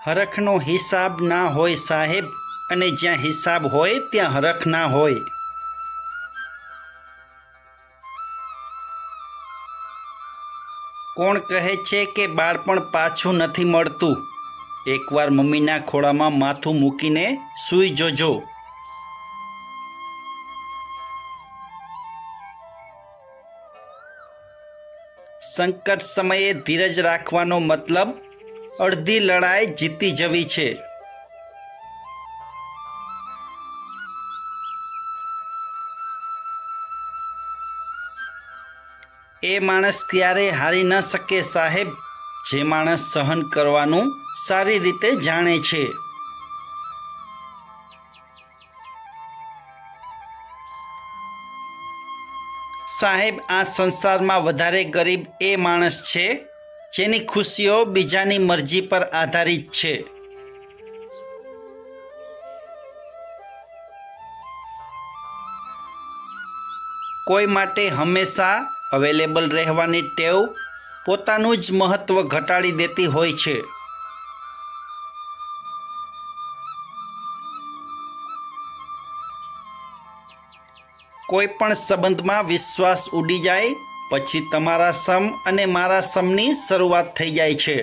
હરખનો હિસાબ ના હોય સાહેબ, અને જ્યાં હિસાબ હોય ત્યાં હરખ ના હોય. કોણ કહે છે કે બાળપણ પાછું નથી મળતું? એકવાર મમ્મીના ખોળામાં માથું મૂકીને સૂઈ જોજો. સંકટ સમયે ધીરજ રાખવાનો મતલબ અડધી લડાઈ જીતી જવી છે. એ માણસ ક્યારેય હારી ન શકે સાહેબ, જે માણસ સહન કરવાનું સારી રીતે જાણે છે. સાહેબ, આ સંસારમાં વધારે ગરીબ એ માણસ છે જેની ખુશીઓ બીજાની મરજી પર આધારિત છે. કોઈ માટે હંમેશા અવેલેબલ રહેવાની ટેવ પોતાનું જ મહત્વ ઘટાડી દેતી હોય છે. કોઈ પણ સંબંધમાં વિશ્વાસ ઉડી જાય પછી તમારા સમ અને મારા સમની શરૂઆત થઈ જાય છે.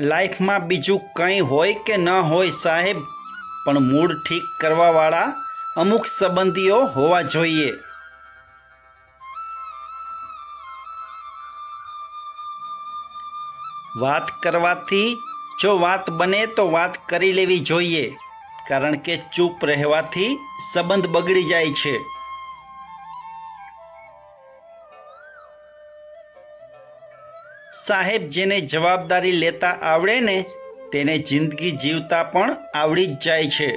લાઈફમાં બીજું કંઈ હોય કે ન હોય સાહેબ, પણ મૂડ ઠીક કરવાવાળા અમુક સંબંધીઓ હોવા જોઈએ. વાત કરવાથી જો વાત બને તો વાત કરી લેવી જોઈએ, કારણ કે ચૂપ રહેવાથી સંબંધ બગડી જાય છે. સાહેબ, જેને જવાબદારી લેતા આવડે ને તેને જિંદગી જીવતા પણ આવડી જ જાય છે.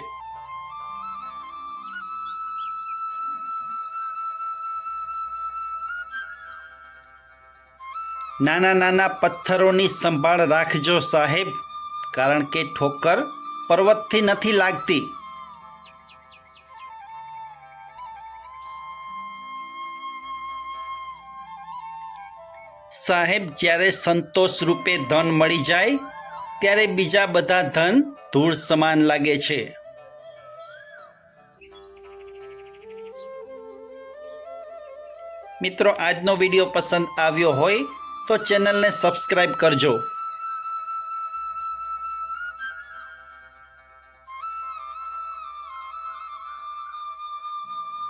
નાના નાના પથ્થરોની સંભાળ રાખજો સાહેબ, કારણ કે ઠોકર પર્વતથી નથી લાગતી. સાહેબ, જ્યારે સંતોષ રૂપે ધન મળી જાય ત્યારે બીજા બધા ધન ધૂળ સમાન લાગે છે. મિત્રો, આજનો વિડીયો પસંદ આવ્યો હોય તો ચેનલને સબસ્ક્રાઈબ કરજો.